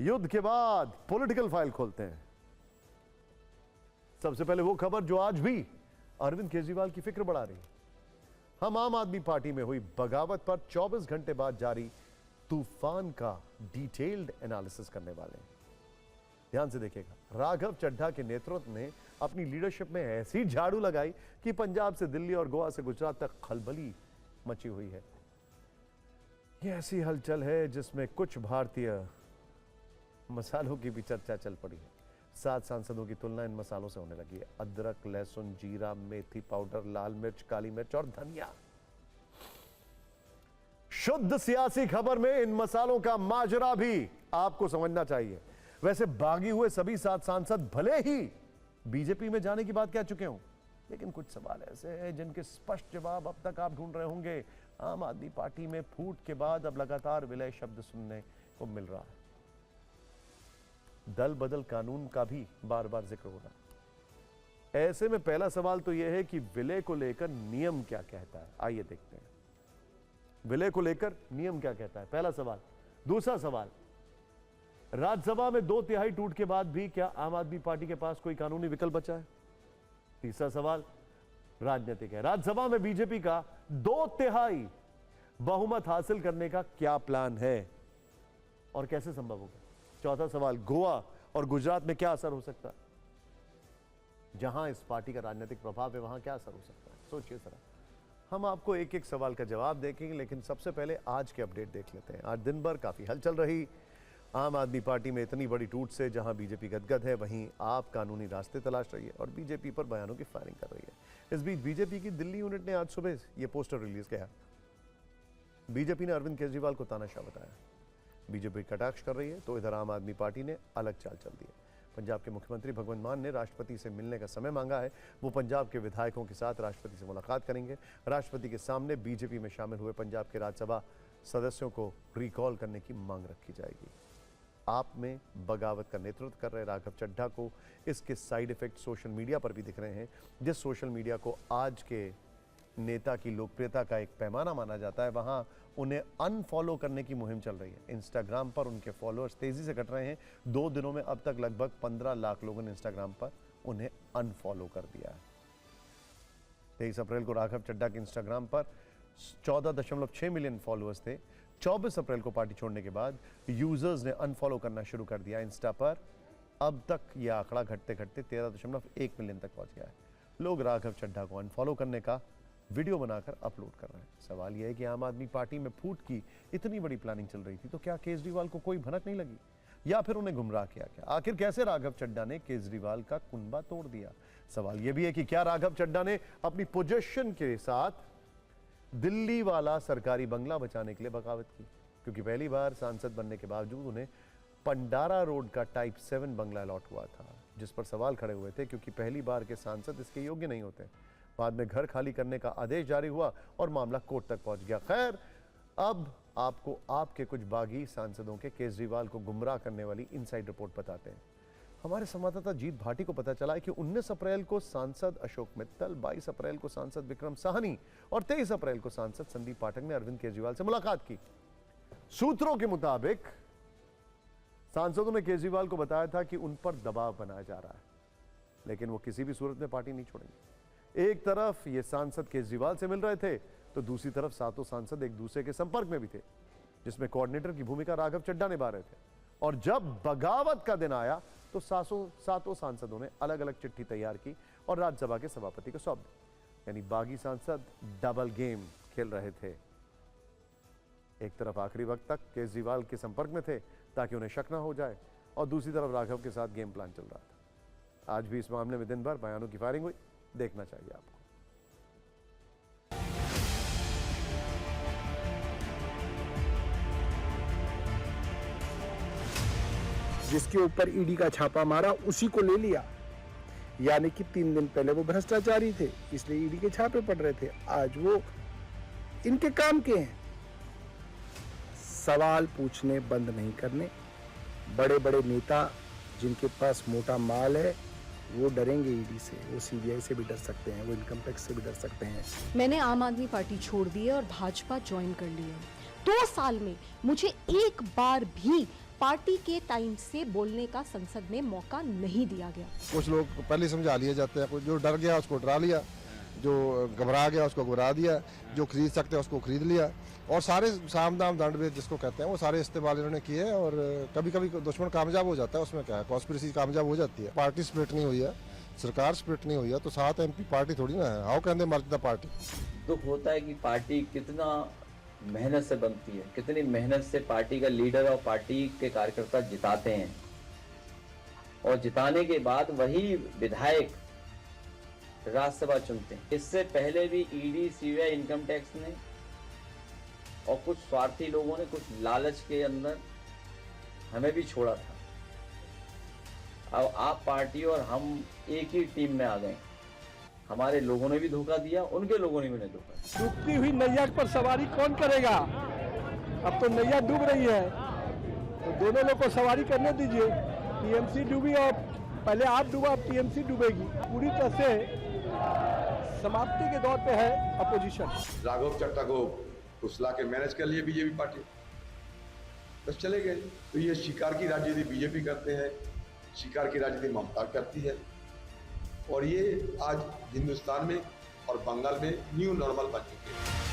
युद्ध के बाद पॉलिटिकल फाइल खोलते हैं। सबसे पहले वो खबर जो आज भी अरविंद केजरीवाल की फिक्र बढ़ा रही है। हम आम आदमी पार्टी में हुई बगावत पर 24 घंटे बाद जारी तूफान का डिटेल्ड एनालिसिस करने वाले हैं। ध्यान से देखिएगा। राघव चड्ढा के नेतृत्व में अपनी लीडरशिप में ऐसी झाड़ू लगाई कि पंजाब से दिल्ली और गोवा से गुजरात तक खलबली मची हुई है। यह ऐसी हलचल है जिसमें कुछ भारतीय मसालों की भी चर्चा चल पड़ी है। 7 सांसदों की तुलना इन मसालों से होने लगी है। अदरक, लहसुन, जीरा, मेथी पाउडर, लाल मिर्च, काली मिर्च और धनिया। शुद्ध सियासी खबर में इन मसालों का माजरा भी आपको समझना चाहिए। वैसे बागी हुए सभी 7 सांसद भले ही बीजेपी में जाने की बात कह चुके हों, लेकिन कुछ सवाल ऐसे हैं जिनके स्पष्ट जवाब अब तक आप ढूंढ रहे होंगे। आम आदमी पार्टी में फूट के बाद अब लगातार विलय शब्द सुनने को मिल रहा है। दल बदल कानून का भी बार बार जिक्र हो रहा है। ऐसे में पहला सवाल तो यह है कि विलय को लेकर नियम क्या कहता है। आइए देखते हैं विलय को लेकर नियम क्या कहता है, पहला सवाल। दूसरा सवाल, राज्यसभा में 2/3 टूट के बाद भी क्या आम आदमी पार्टी के पास कोई कानूनी विकल्प बचा है। तीसरा सवाल राजनीतिक है। राज्यसभा में बीजेपी का 2/3 बहुमत हासिल करने का क्या प्लान है और कैसे संभव होगा। चौथा सवाल, गोवा और गुजरात में क्या असर हो सकता है। जहां इस पार्टी का राजनीतिक प्रभाव है वहां क्या असर हो सकता है, सोचिए जरा। हम आपको एक एक सवाल का जवाब देखेंगे, लेकिन सबसे पहले आज के अपडेट देख लेते हैं। आज दिन भर काफी हलचल रही। आम आदमी पार्टी में इतनी बड़ी टूट से जहां बीजेपी गदगद है, वहीं आप कानूनी रास्ते तलाश रही है और बीजेपी पर बयानों की फायरिंग कर रही है। इस बीच बीजेपी की दिल्ली यूनिट ने आज सुबह यह पोस्टर रिलीज किया। बीजेपी ने अरविंद केजरीवाल को तानाशाह बताया। बीजेपी कटाक्ष कर रही है तो इधर आम आदमी पार्टी ने अलग चाल चल दी है। पंजाब के मुख्यमंत्री भगवंत मान ने राष्ट्रपति से मिलने का समय मांगा है। वो पंजाब के विधायकों के साथ राष्ट्रपति से मुलाकात करेंगे। राष्ट्रपति के सामने बीजेपी में शामिल हुए पंजाब के राज्यसभा सदस्यों को रिकॉल करने की मांग रखी जाएगी। आप में बगावत का नेतृत्व कर रहे राघव चड्ढा को इसके साइड इफेक्ट सोशल मीडिया पर भी दिख रहे हैं। जिस सोशल मीडिया को आज के नेता की लोकप्रियता का एक पैमाना माना जाता है, वहां उन्हें अनफॉलो करने की मुहिम चल रही है। इंस्टाग्राम पर उनके फॉलोअर्स तेजी से घट रहे हैं। 2 दिनों में अब तक लगभग 15 लाख लोगों ने इंस्टाग्राम पर उन्हें अनफॉलो कर दिया है। 23 अप्रैल को राघव चड्ढा के इंस्टाग्राम पर 14.6 मिलियन फॉलोअर्स थे। 24 अप्रैल को पार्टी छोड़ने के बाद यूजर्स ने अनफॉलो करना शुरू कर दिया इंस्टा पर। अब तक यह आंकड़ा घटते घटते 13.1 मिलियन तक पहुंच गया है। लोग राघव चड्ढा को अनफॉलो करने का वीडियो बनाकर अपलोड कर रहे हैं। सवाल यह है कि आम आदमी पार्टी में फूट की इतनी बड़ी प्लानिंग चल रही थी तो क्या केजरीवाल को कोई भनक नहीं लगी या फिर उन्हें गुमराह किया क्या। आखिर कैसे राघव चड्ढा ने केजरीवाल का कुनबा तोड़ दिया। सवाल यह भी है कि क्या राघव चड्ढा ने अपनी पोजीशन के साथ दिल्ली वाला सरकारी बंगला बचाने के लिए बगावत की, क्योंकि पहली बार सांसद बनने के बावजूद उन्हें पंडारा रोड का टाइप 7 बंगला अलॉट हुआ था, जिस पर सवाल खड़े हुए थे क्योंकि पहली बार के सांसद इसके योग्य नहीं होते। बाद में घर खाली करने का आदेश जारी हुआ और मामला कोर्ट तक पहुंच गया। खैर, अब आपको आपके कुछ बागी सांसदों के केजरीवाल को गुमराह करने वाली इनसाइड रिपोर्ट बताते हैं। हमारे संवाददाता जीत भाटी को पता चला है कि 19 अप्रैल को सांसद अशोक मित्तल, 22 अप्रैल को सांसद विक्रम साहनी और 23 अप्रैल को सांसद संदीप पाठक ने अरविंद केजरीवाल से मुलाकात की। सूत्रों के मुताबिक सांसदों ने केजरीवाल को बताया था कि उन पर दबाव बनाया जा रहा है, लेकिन वो किसी भी सूरत में पार्टी नहीं छोड़ेंगे। एक तरफ ये सांसद केजरीवाल से मिल रहे थे तो दूसरी तरफ 7 सांसद एक दूसरे के संपर्क में भी थे, जिसमें कोऑर्डिनेटर की भूमिका राघव चड्ढा निभा रहे थे। और जब बगावत का दिन आया तो 7 सांसदों ने अलग अलग चिट्ठी तैयार की और राज्यसभा के सभापति को सौंप दी। यानी बागी सांसद डबल गेम खेल रहे थे। एक तरफ आखिरी वक्त तक केजरीवाल के संपर्क में थे ताकि उन्हें शक न हो जाए, और दूसरी तरफ राघव के साथ गेम प्लान चल रहा था। आज भी इस मामले में दिन भर बयानों की फायरिंग हुई। देखना चाहिए आपको। जिसके ऊपर ईडी का छापा मारा उसी को ले लिया, यानी कि 3 दिन पहले वो भ्रष्टाचारी थे, इसलिए ईडी के छापे पड़ रहे थे। आज वो इनके काम के हैं, सवाल पूछने बंद नहीं करने। बड़े बड़े नेता जिनके पास मोटा माल है वो डरेंगे ईडी से, वो सीबीआई से भी डर सकते हैं, वो इनकम टैक्स से भी डर सकते हैं। मैंने आम आदमी पार्टी छोड़ दी है और भाजपा ज्वाइन कर ली है। 2 साल में मुझे एक बार भी पार्टी के टाइम से बोलने का संसद में मौका नहीं दिया गया। कुछ लोग पहले समझा लिए जाते हैं, कुछ जो डर गया उसको डरा लिया, जो घबरा गया उसको घबरा दिया, जो खरीद सकते हैं उसको खरीद लिया, और सारे साम दाम दंड भेद जिसको कहते हैं वो सारे इस्तेमाल इन्होंने किए। और कभी कभी दुश्मन कामयाब हो जाता है, उसमें क्या है, कॉन्स्पिरेसी कामयाब हो जाती है। पार्टी स्प्लिट नहीं हुई है, सरकार स्प्लिट नहीं हुई है, तो 7 MP पार्टी थोड़ी ना है। How can they merge the party. दुख होता है कि पार्टी कितना मेहनत से बनती है, कितनी मेहनत से पार्टी का लीडर और पार्टी के कार्यकर्ता जिताते हैं, और जिताने के बाद वही विधायक राज्यसभा चुनते हैं। इससे पहले भी ईडी, सीबीआई, इनकम टैक्स ने और कुछ स्वार्थी लोगों ने कुछ लालच के अंदर हमें भी छोड़ा था। अब आप पार्टी और हम एक ही टीम में आ गए। हमारे लोगों ने भी धोखा दिया, उनके लोगों ने भी उन्हें धोखा दिया। डूबती हुई नैया पर सवारी कौन करेगा? अब तो नैया डूब रही है, तो दोनों लोग को सवारी करने दीजिए। टीएमसी डूबी और पहले आप डूबा, अब टीएमसी डूबेगी। पूरी तरह से समाप्ति के दौर पे है अपोजिशन। राघव चड्ढा को फुसला के मैनेज कर लिए बीजेपी पार्टी, बस चले गए। तो ये शिकार की राजनीति बीजेपी करते हैं, शिकार की राजनीति ममता करती है, और ये आज हिंदुस्तान में और बंगाल में न्यू नॉर्मल बन चुके हैं।